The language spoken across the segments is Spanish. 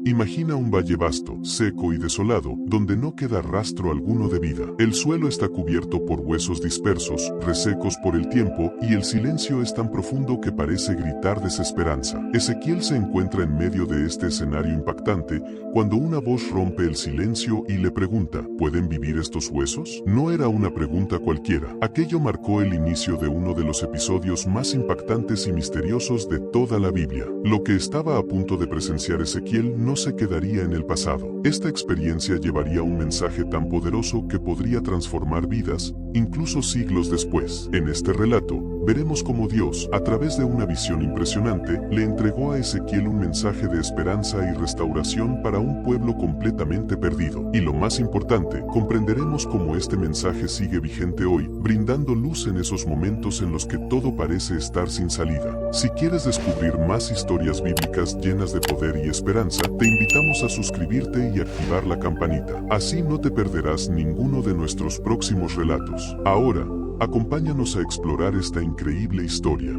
Imagina un valle vasto, seco y desolado, donde no queda rastro alguno de vida. El suelo está cubierto por huesos dispersos, resecos por el tiempo, y el silencio es tan profundo que parece gritar desesperanza. Ezequiel se encuentra en medio de este escenario impactante, cuando una voz rompe el silencio y le pregunta, ¿pueden vivir estos huesos? No era una pregunta cualquiera. Aquello marcó el inicio de uno de los episodios más impactantes y misteriosos de toda la Biblia. Lo que estaba a punto de presenciar Ezequiel no se quedaría en el pasado. Esta experiencia llevaría un mensaje tan poderoso que podría transformar vidas, incluso siglos después. En este relato, veremos cómo Dios, a través de una visión impresionante, le entregó a Ezequiel un mensaje de esperanza y restauración para un pueblo completamente perdido. Y lo más importante, comprenderemos cómo este mensaje sigue vigente hoy, brindando luz en esos momentos en los que todo parece estar sin salida. Si quieres descubrir más historias bíblicas llenas de poder y esperanza, te invitamos a suscribirte y activar la campanita. Así no te perderás ninguno de nuestros próximos relatos. Ahora, acompáñanos a explorar esta increíble historia.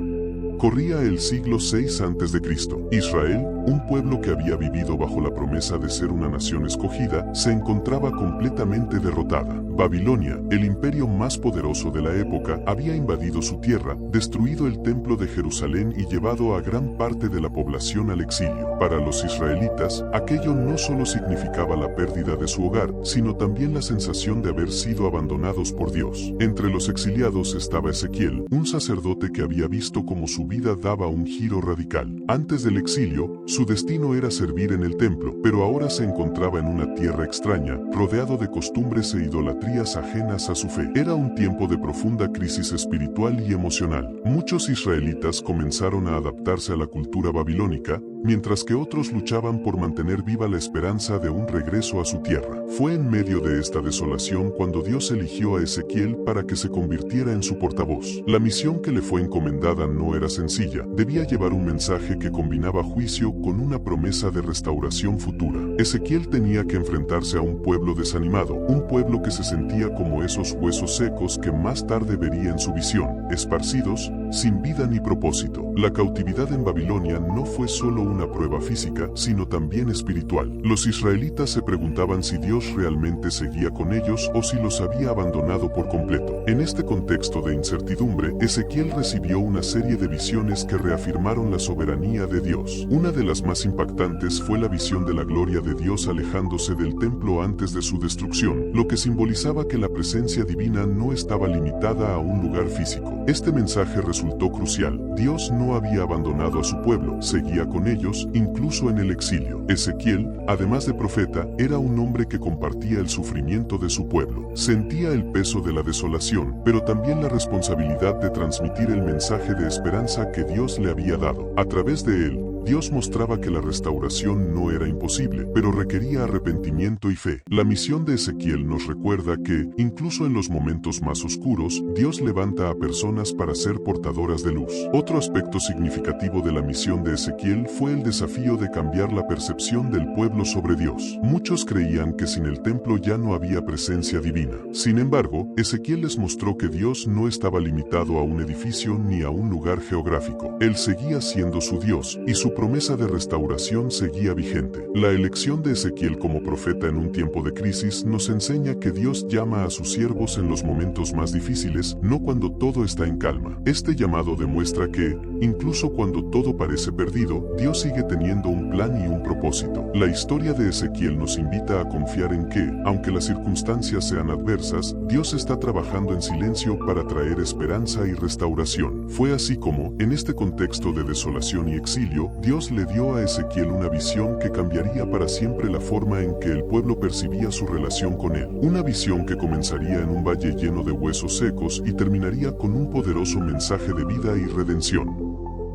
Corría el siglo VI a.C. Israel, un pueblo que había vivido bajo la promesa de ser una nación escogida, se encontraba completamente derrotada. Babilonia, el imperio más poderoso de la época, había invadido su tierra, destruido el templo de Jerusalén y llevado a gran parte de la población al exilio. Para los israelitas, aquello no solo significaba la pérdida de su hogar, sino también la sensación de haber sido abandonados por Dios. Entre los exiliados estaba Ezequiel, un sacerdote que había visto cómo su vida daba un giro radical. Antes del exilio, su destino era servir en el templo, pero ahora se encontraba en una tierra extraña, rodeado de costumbres e idolatrías ajenas a su fe. Era un tiempo de profunda crisis espiritual y emocional. Muchos israelitas comenzaron a adaptarse a la cultura babilónica, mientras que otros luchaban por mantener viva la esperanza de un regreso a su tierra. Fue en medio de esta desolación cuando Dios eligió a Ezequiel para que se convirtiera en su portavoz. La misión que le fue encomendada no era sencilla, debía llevar un mensaje que combinaba juicio con una promesa de restauración futura. Ezequiel tenía que enfrentarse a un pueblo desanimado, un pueblo que se sentía como esos huesos secos que más tarde vería en su visión, esparcidos, sin vida ni propósito. La cautividad en Babilonia no fue solo una prueba física, sino también espiritual. Los israelitas se preguntaban si Dios realmente seguía con ellos o si los había abandonado por completo. En este contexto de incertidumbre, Ezequiel recibió una serie de visiones que reafirmaron la soberanía de Dios. Una de las más impactantes fue la visión de la gloria de Dios alejándose del templo antes de su destrucción, lo que simbolizaba que la presencia divina no estaba limitada a un lugar físico. Este mensaje resultó crucial. Dios no había abandonado a su pueblo, seguía con ellos, incluso en el exilio. Ezequiel, además de profeta, era un hombre que compartía el sufrimiento de su pueblo. Sentía el peso de la desolación, pero también la responsabilidad de transmitir el mensaje de esperanza que Dios le había dado. A través de él, Dios mostraba que la restauración no era imposible, pero requería arrepentimiento y fe. La misión de Ezequiel nos recuerda que, incluso en los momentos más oscuros, Dios levanta a personas para ser portadoras de luz. Otro aspecto significativo de la misión de Ezequiel fue el desafío de cambiar la percepción del pueblo sobre Dios. Muchos creían que sin el templo ya no había presencia divina. Sin embargo, Ezequiel les mostró que Dios no estaba limitado a un edificio ni a un lugar geográfico. Él seguía siendo su Dios, y su promesa de restauración seguía vigente. La elección de Ezequiel como profeta en un tiempo de crisis nos enseña que Dios llama a sus siervos en los momentos más difíciles, no cuando todo está en calma. Este llamado demuestra que, incluso cuando todo parece perdido, Dios sigue teniendo un plan y un propósito. La historia de Ezequiel nos invita a confiar en que, aunque las circunstancias sean adversas, Dios está trabajando en silencio para traer esperanza y restauración. Fue así como, en este contexto de desolación y exilio, Dios le dio a Ezequiel una visión que cambiaría para siempre la forma en que el pueblo percibía su relación con él. Una visión que comenzaría en un valle lleno de huesos secos y terminaría con un poderoso mensaje de vida y redención.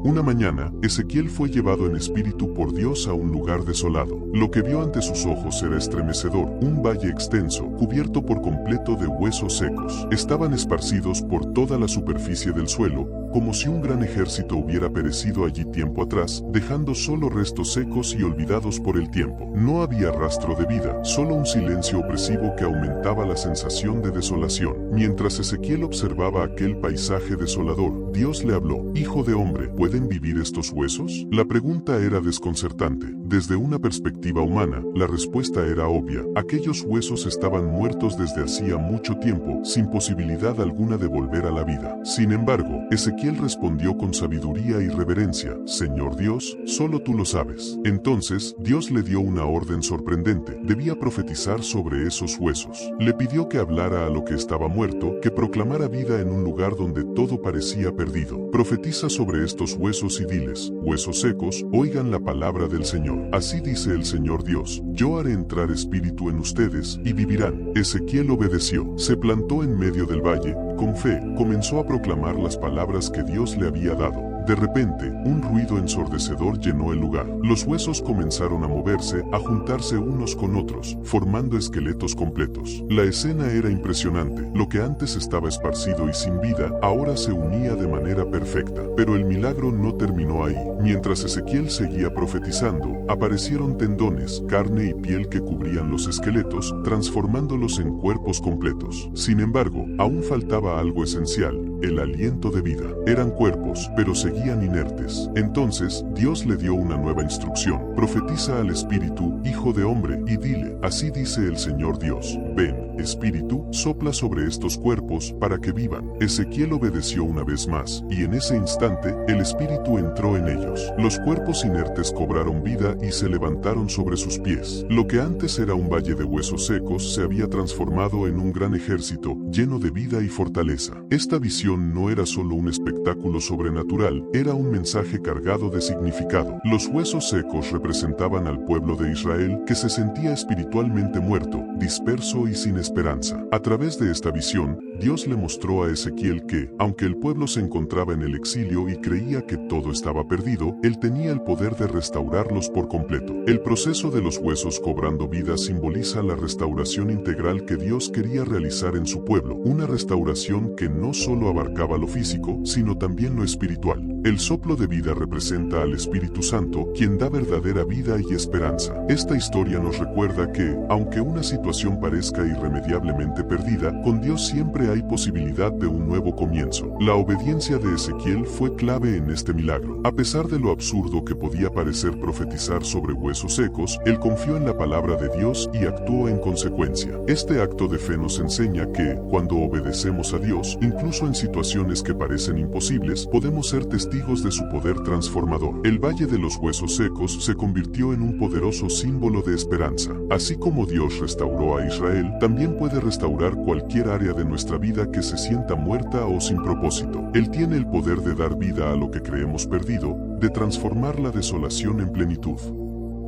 Una mañana, Ezequiel fue llevado en espíritu por Dios a un lugar desolado. Lo que vio ante sus ojos era estremecedor, un valle extenso, cubierto por completo de huesos secos. Estaban esparcidos por toda la superficie del suelo, como si un gran ejército hubiera perecido allí tiempo atrás, dejando solo restos secos y olvidados por el tiempo. No había rastro de vida, solo un silencio opresivo que aumentaba la sensación de desolación. Mientras Ezequiel observaba aquel paisaje desolador, Dios le habló: «Hijo de hombre, ¿pueden vivir estos huesos?». La pregunta era desconcertante. Desde una perspectiva humana, la respuesta era obvia. Aquellos huesos estaban muertos desde hacía mucho tiempo, sin posibilidad alguna de volver a la vida. Sin embargo, Ezequiel respondió con sabiduría y reverencia: Señor Dios, solo tú lo sabes. Entonces, Dios le dio una orden sorprendente. Debía profetizar sobre esos huesos. Le pidió que hablara a lo que estaba muerto, que proclamara vida en un lugar donde todo parecía perdido. Profetiza sobre estos huesos y diles: huesos secos, oigan la palabra del Señor. Así dice el Señor Dios: yo haré entrar espíritu en ustedes y vivirán. Ezequiel obedeció. Se plantó en medio del valle. Con fe, comenzó a proclamar las palabras que Dios le había dado. De repente, un ruido ensordecedor llenó el lugar. Los huesos comenzaron a moverse, a juntarse unos con otros, formando esqueletos completos. La escena era impresionante. Lo que antes estaba esparcido y sin vida, ahora se unía de manera perfecta. Pero el milagro no terminó ahí. Mientras Ezequiel seguía profetizando, aparecieron tendones, carne y piel que cubrían los esqueletos, transformándolos en cuerpos completos. Sin embargo, aún faltaba algo esencial: el aliento de vida. Eran cuerpos, pero seguían inertes. Entonces, Dios le dio una nueva instrucción: profetiza al espíritu, hijo de hombre, y dile: así dice el Señor Dios, ven, espíritu, sopla sobre estos cuerpos para que vivan. Ezequiel obedeció una vez más, y en ese instante, el espíritu entró en ellos. Los cuerpos inertes cobraron vida y se levantaron sobre sus pies. Lo que antes era un valle de huesos secos se había transformado en un gran ejército, lleno de vida y fortaleza. Esta visión no era solo un espectáculo sobrenatural, era un mensaje cargado de significado. Los huesos secos representaban al pueblo de Israel, que se sentía espiritualmente muerto, disperso y sin esperanza. A través de esta visión, Dios le mostró a Ezequiel que, aunque el pueblo se encontraba en el exilio y creía que todo estaba perdido, él tenía el poder de restaurarlos por completo. El proceso de los huesos cobrando vida simboliza la restauración integral que Dios quería realizar en su pueblo, una restauración que no solo abarcaba lo físico, sino también lo espiritual. El soplo de vida representa al Espíritu Santo, quien da verdadera vida y esperanza. Esta historia nos recuerda que, aunque una situación parezca irremediablemente perdida, con Dios siempre hay posibilidad de un nuevo comienzo. La obediencia de Ezequiel fue clave en este milagro. A pesar de lo absurdo que podía parecer profetizar sobre huesos secos, él confió en la palabra de Dios y actuó en consecuencia. Este acto de fe nos enseña que, cuando obedecemos a Dios, incluso en situaciones que parecen imposibles, podemos ser testigos de su poder transformador. El Valle de los Huesos Secos se convirtió en un poderoso símbolo de esperanza. Así como Dios restauró a Israel, también puede restaurar cualquier área de nuestra vida que se sienta muerta o sin propósito. Él tiene el poder de dar vida a lo que creemos perdido, de transformar la desolación en plenitud.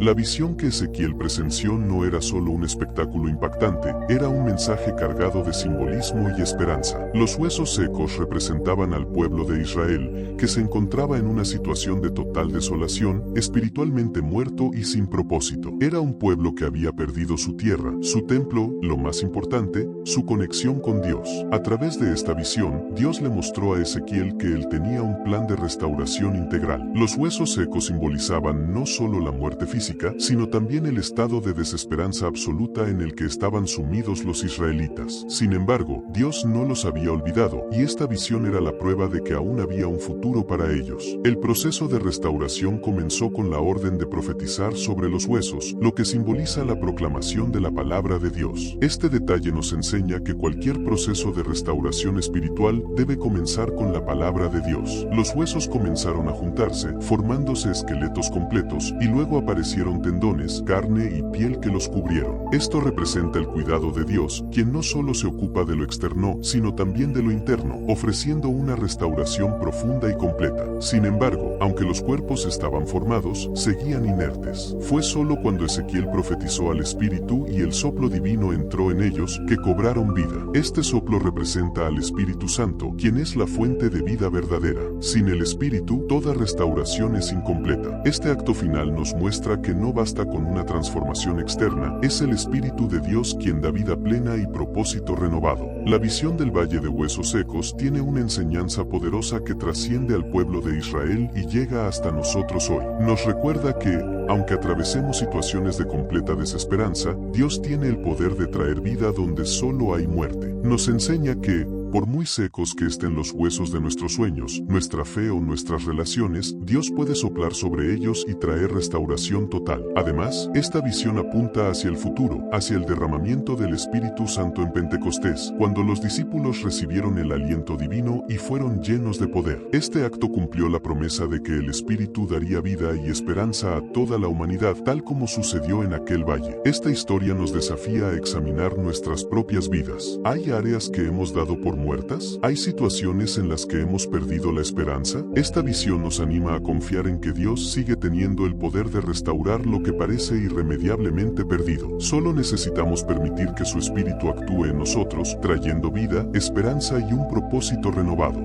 La visión que Ezequiel presenció no era solo un espectáculo impactante, era un mensaje cargado de simbolismo y esperanza. Los huesos secos representaban al pueblo de Israel, que se encontraba en una situación de total desolación, espiritualmente muerto y sin propósito. Era un pueblo que había perdido su tierra, su templo, lo más importante, su conexión con Dios. A través de esta visión, Dios le mostró a Ezequiel que él tenía un plan de restauración integral. Los huesos secos simbolizaban no solo la muerte física, sino también el estado de desesperanza absoluta en el que estaban sumidos los israelitas. Sin embargo, Dios no los había olvidado, y esta visión era la prueba de que aún había un futuro para ellos. El proceso de restauración comenzó con la orden de profetizar sobre los huesos, lo que simboliza la proclamación de la palabra de Dios. Este detalle nos enseña que cualquier proceso de restauración espiritual debe comenzar con la palabra de Dios. Los huesos comenzaron a juntarse, formándose esqueletos completos, y luego aparecieron tendones, carne y piel que los cubrieron. Esto representa el cuidado de Dios, quien no solo se ocupa de lo externo, sino también de lo interno, ofreciendo una restauración profunda y completa. Sin embargo, aunque los cuerpos estaban formados, seguían inertes. Fue solo cuando Ezequiel profetizó al Espíritu y el soplo divino entró en ellos, que cobraron vida. Este soplo representa al Espíritu Santo, quien es la fuente de vida verdadera. Sin el Espíritu, toda restauración es incompleta. Este acto final nos muestra que no basta con una transformación externa, es el Espíritu de Dios quien da vida plena y propósito renovado. La visión del Valle de Huesos Secos tiene una enseñanza poderosa que trasciende al pueblo de Israel y llega hasta nosotros hoy. Nos recuerda que, aunque atravesemos situaciones de completa desesperanza, Dios tiene el poder de traer vida donde solo hay muerte. Nos enseña que, Por muy secos que estén los huesos de nuestros sueños, nuestra fe o nuestras relaciones, Dios puede soplar sobre ellos y traer restauración total. Además, esta visión apunta hacia el futuro, hacia el derramamiento del Espíritu Santo en Pentecostés, cuando los discípulos recibieron el aliento divino y fueron llenos de poder. Este acto cumplió la promesa de que el Espíritu daría vida y esperanza a toda la humanidad, tal como sucedió en aquel valle. Esta historia nos desafía a examinar nuestras propias vidas. ¿Hay áreas que hemos dado por muertas? ¿Hay situaciones en las que hemos perdido la esperanza? Esta visión nos anima a confiar en que Dios sigue teniendo el poder de restaurar lo que parece irremediablemente perdido. Solo necesitamos permitir que su Espíritu actúe en nosotros, trayendo vida, esperanza y un propósito renovado.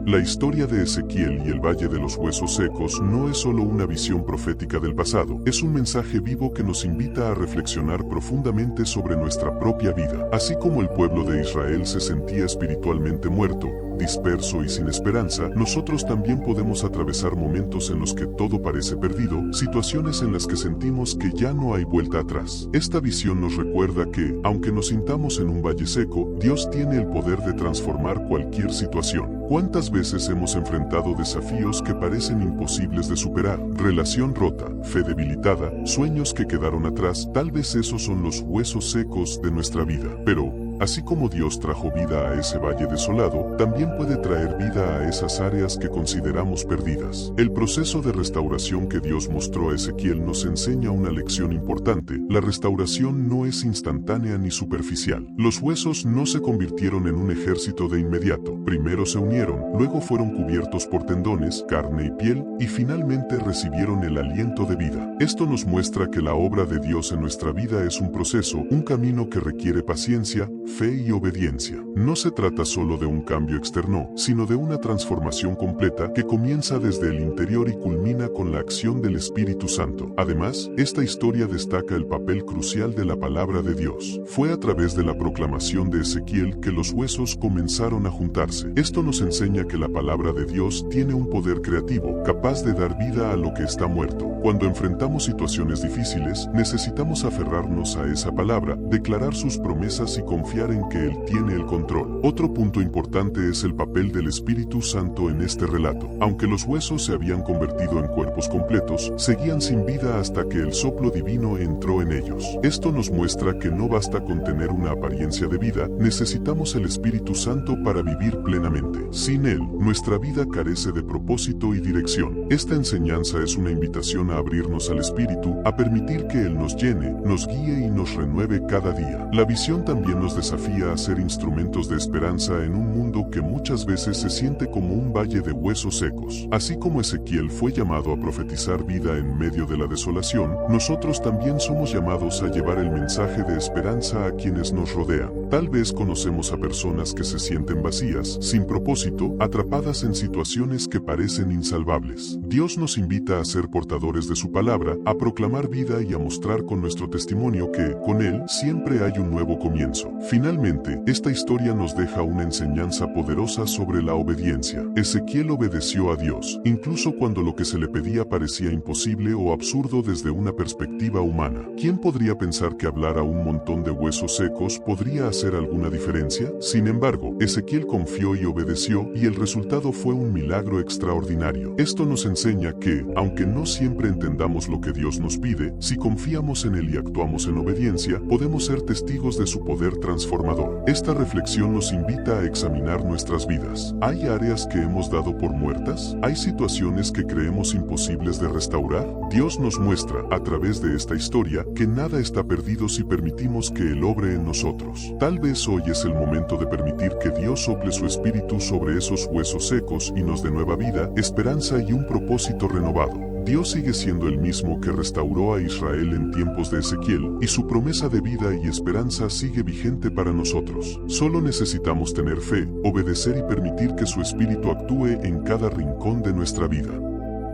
La historia de Ezequiel y el Valle de los Huesos Secos no es solo una visión profética del pasado, es un mensaje vivo que nos invita a reflexionar profundamente sobre nuestra propia vida. Así como el pueblo de Israel se sentía espiritualmente muerto, disperso y sin esperanza, nosotros también podemos atravesar momentos en los que todo parece perdido, situaciones en las que sentimos que ya no hay vuelta atrás. Esta visión nos recuerda que, aunque nos sintamos en un valle seco, Dios tiene el poder de transformar cualquier situación. ¿Cuántas veces hemos enfrentado desafíos que parecen imposibles de superar? Relación rota, fe debilitada, sueños que quedaron atrás, tal vez esos son los huesos secos de nuestra vida. Pero, así como Dios trajo vida a ese valle desolado, también puede traer vida a esas áreas que consideramos perdidas. El proceso de restauración que Dios mostró a Ezequiel nos enseña una lección importante. La restauración no es instantánea ni superficial. Los huesos no se convirtieron en un ejército de inmediato. Primero se unieron, luego fueron cubiertos por tendones, carne y piel, y finalmente recibieron el aliento de vida. Esto nos muestra que la obra de Dios en nuestra vida es un proceso, un camino que requiere paciencia, fe y obediencia. No se trata solo de un cambio externo, sino de una transformación completa que comienza desde el interior y culmina con la acción del Espíritu Santo. Además, esta historia destaca el papel crucial de la palabra de Dios. Fue a través de la proclamación de Ezequiel que los huesos comenzaron a juntarse. Esto nos enseña que la palabra de Dios tiene un poder creativo, capaz de dar vida a lo que está muerto. Cuando enfrentamos situaciones difíciles, necesitamos aferrarnos a esa palabra, declarar sus promesas y confiar en que Él tiene el control. Otro punto importante es el papel del Espíritu Santo en este relato. Aunque los huesos se habían convertido en cuerpos completos, seguían sin vida hasta que el soplo divino entró en ellos. Esto nos muestra que no basta con tener una apariencia de vida, necesitamos el Espíritu Santo para vivir plenamente. Sin Él, nuestra vida carece de propósito y dirección. Esta enseñanza es una invitación a abrirnos al Espíritu, a permitir que Él nos llene, nos guíe y nos renueve cada día. La visión también nos desafía a ser instrumentos de esperanza en un mundo que muchas veces se siente como un valle de huesos secos. Así como Ezequiel fue llamado a profetizar vida en medio de la desolación, nosotros también somos llamados a llevar el mensaje de esperanza a quienes nos rodean. Tal vez conocemos a personas que se sienten vacías, sin propósito, atrapadas en situaciones que parecen insalvables. Dios nos invita a ser portadores de su palabra, a proclamar vida y a mostrar con nuestro testimonio que, con Él, siempre hay un nuevo comienzo. Finalmente, esta historia nos deja una enseñanza poderosa sobre la obediencia. Ezequiel obedeció a Dios, incluso cuando lo que se le pedía parecía imposible o absurdo desde una perspectiva humana. ¿Quién podría pensar que hablar a un montón de huesos secos podría hacer alguna diferencia? Sin embargo, Ezequiel confió y obedeció, y el resultado fue un milagro extraordinario. Esto nos enseña que, aunque no siempre entendamos lo que Dios nos pide, si confiamos en Él y actuamos en obediencia, podemos ser testigos de su poder transformador. Esta reflexión nos invita a examinar nuestras vidas. ¿Hay áreas que hemos dado por muertas? ¿Hay situaciones que creemos imposibles de restaurar? Dios nos muestra, a través de esta historia, que nada está perdido si permitimos que Él obre en nosotros. Tal vez hoy es el momento de permitir que Dios sople su Espíritu sobre esos huesos secos y nos dé nueva vida, esperanza y un propósito renovado. Dios sigue siendo el mismo que restauró a Israel en tiempos de Ezequiel, y su promesa de vida y esperanza sigue vigente para nosotros. Solo necesitamos tener fe, obedecer y permitir que su Espíritu actúe en cada rincón de nuestra vida.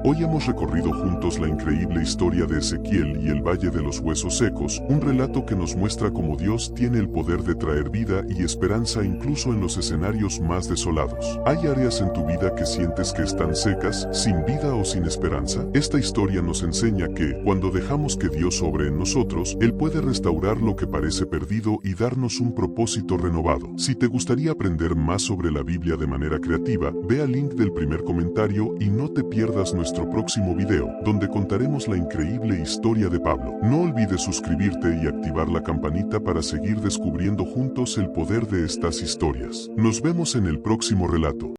Hoy hemos recorrido juntos la increíble historia de Ezequiel y el Valle de los Huesos Secos, un relato que nos muestra cómo Dios tiene el poder de traer vida y esperanza incluso en los escenarios más desolados. ¿Hay áreas en tu vida que sientes que están secas, sin vida o sin esperanza? Esta historia nos enseña que, cuando dejamos que Dios obre en nosotros, Él puede restaurar lo que parece perdido y darnos un propósito renovado. Si te gustaría aprender más sobre la Biblia de manera creativa, ve al link del primer comentario y no te pierdas nuestro próximo video, donde contaremos la increíble historia de Pablo. No olvides suscribirte y activar la campanita para seguir descubriendo juntos el poder de estas historias. Nos vemos en el próximo relato.